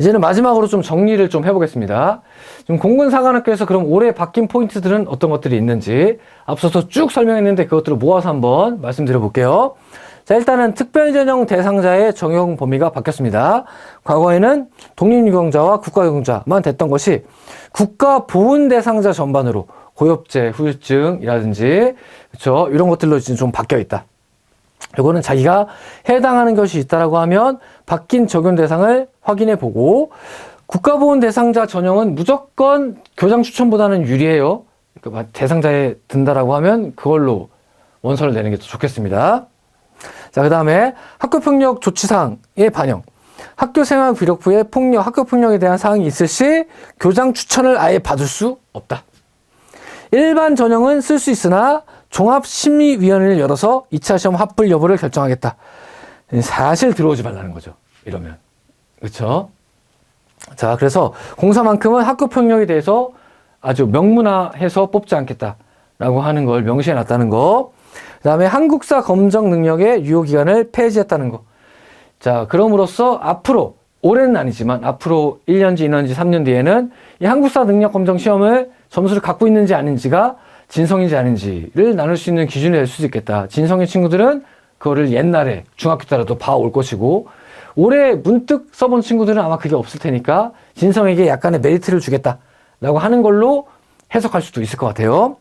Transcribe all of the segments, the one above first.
이제는 마지막으로 좀 정리를 좀 해보겠습니다. 지금 공군사관학교에서 그럼 올해 바뀐 포인트들은 어떤 것들이 있는지 앞서서 쭉 설명했는데 그것들을 모아서 한번 말씀드려 볼게요. 자, 일단은 특별전형 대상자의 적용 범위가 바뀌었습니다. 과거에는 독립유공자와 국가유공자만 됐던 것이 국가보훈 대상자 전반으로 고엽제, 후유증이라든지 그렇죠? 이런 것들로 지금 좀 바뀌어 있다. 이거는 자기가 해당하는 것이 있다라고 하면 바뀐 적용 대상을 확인해 보고 국가보훈 대상자 전형은 무조건 교장 추천보다는 유리해요. 그러니까 대상자에 든다라고 하면 그걸로 원서를 내는 게 더 좋겠습니다. 자, 그 다음에 학교폭력 조치사항의 반영. 학교생활기록부에 폭력, 학교폭력에 대한 사항이 있을 시 교장 추천을 아예 받을 수 없다. 일반 전형은 쓸 수 있으나 종합심의위원회를 열어서 2차 시험 합불 여부를 결정하겠다. 사실 들어오지 말라는 거죠. 이러면. 그렇죠? 자, 그래서 공사만큼은 학교폭력에 대해서 아주 명문화해서 뽑지 않겠다라고 하는 걸 명시해 놨다는 거. 그 다음에 한국사 검정 능력의 유효기간을 폐지했다는 거. 자, 그럼으로써 앞으로, 올해는 아니지만 앞으로 1년지, 2년지, 3년 뒤에는 이 한국사 능력 검정 시험을 점수를 갖고 있는지 아닌지가 진성인지 아닌지를 나눌 수 있는 기준이 될 수도 있겠다. 진성인 친구들은 그거를 옛날에 중학교 때라도 봐올 것이고 올해 문득 써본 친구들은 아마 그게 없을 테니까 진성에게 약간의 메리트를 주겠다라고 하는 걸로 해석할 수도 있을 것 같아요.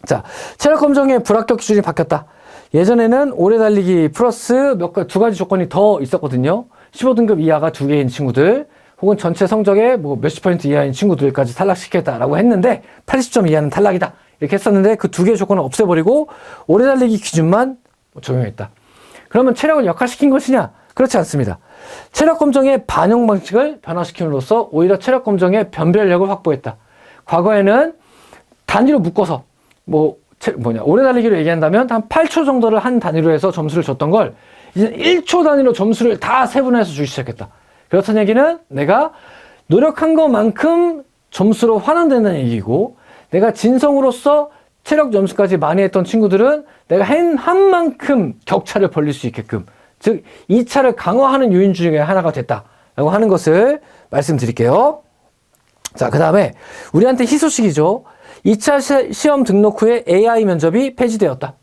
자, 체력 검정의 불합격 기준이 바뀌었다. 예전에는 오래 달리기 플러스 두 가지 조건이 더 있었거든요. 15등급 이하가 2개인 친구들 혹은 전체 성적의 뭐 몇십 퍼센트 이하인 친구들까지 탈락시켰다라고 했는데 80점 이하는 탈락이다. 이렇게 했었는데 그 2개의 조건을 없애버리고 오래 달리기 기준만 적용했다. 그러면 체력을 역화시킨 것이냐? 그렇지 않습니다. 체력 검정의 반영 방식을 변화시킴으로써 오히려 체력 검정의 변별력을 확보했다. 과거에는 단위로 묶어서 오래 달리기로 얘기한다면 한 8초 정도를 한 단위로 해서 점수를 줬던 걸 이제 1초 단위로 점수를 다 세분화해서 주기 시작했다. 그렇다는 얘기는 내가 노력한 것만큼 점수로 환원된다는 얘기고 내가 진성으로서 체력 점수까지 많이 했던 친구들은 내가 한 만큼 격차를 벌릴 수 있게끔 즉 2차를 강화하는 요인 중에 하나가 됐다라고 하는 것을 말씀드릴게요. 자, 그 다음에 우리한테 희소식이죠. 2차 시험 등록 후에 AI 면접이 폐지되었다.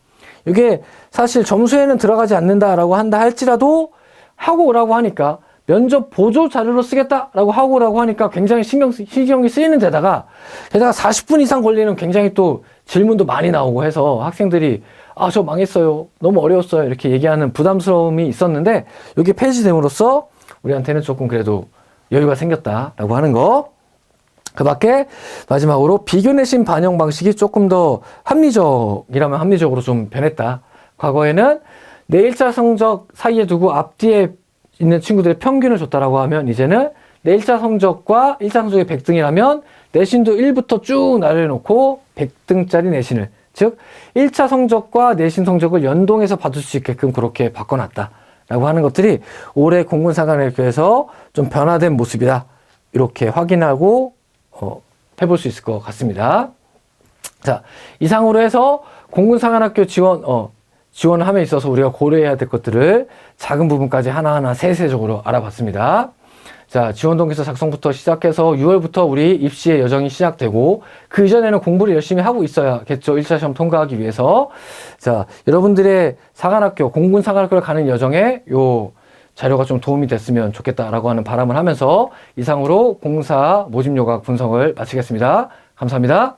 이게 사실 점수에는 들어가지 않는다라고 한다 할지라도 하고 오라고 하니까 면접 보조 자료로 쓰겠다라고 하고 오라고 하니까 굉장히 신경이 쓰이는 데다가 게다가 40분 이상 걸리는 굉장히 또 질문도 많이 나오고 해서 학생들이 저 망했어요. 너무 어려웠어요. 이렇게 얘기하는 부담스러움이 있었는데 여기 폐지됨으로써 우리한테는 조금 그래도 여유가 생겼다라고 하는 거. 그 밖에 마지막으로 비교내신 반영 방식이 조금 더 합리적이라면 합리적으로 좀 변했다. 과거에는 내 1차 성적 사이에 두고 앞뒤에 있는 친구들의 평균을 줬다라고 하면 이제는 내 1차 성적과 1차 성적이 100등이라면 내신도 1부터 쭉 나열해놓고 100등짜리 내신을 즉 1차 성적과 내신 성적을 연동해서 받을 수 있게끔 그렇게 바꿔놨다라고 하는 것들이 올해 공군사관학교에서 좀 변화된 모습이다. 이렇게 확인하고 해볼 수 있을 것 같습니다. 자, 이상으로 해서 공군사관학교 지원을 함에 있어서 우리가 고려해야 될 것들을 작은 부분까지 하나하나 세세적으로 알아봤습니다. 자, 지원 동기서 작성부터 시작해서 6월부터 우리 입시의 여정이 시작되고 그 이전에는 공부를 열심히 하고 있어야겠죠. 1차 시험 통과하기 위해서. 자, 여러분들의 사관학교, 공군사관학교를 가는 여정에 요 자료가 좀 도움이 됐으면 좋겠다라고 하는 바람을 하면서 이상으로 공사 모집요각 분석을 마치겠습니다. 감사합니다.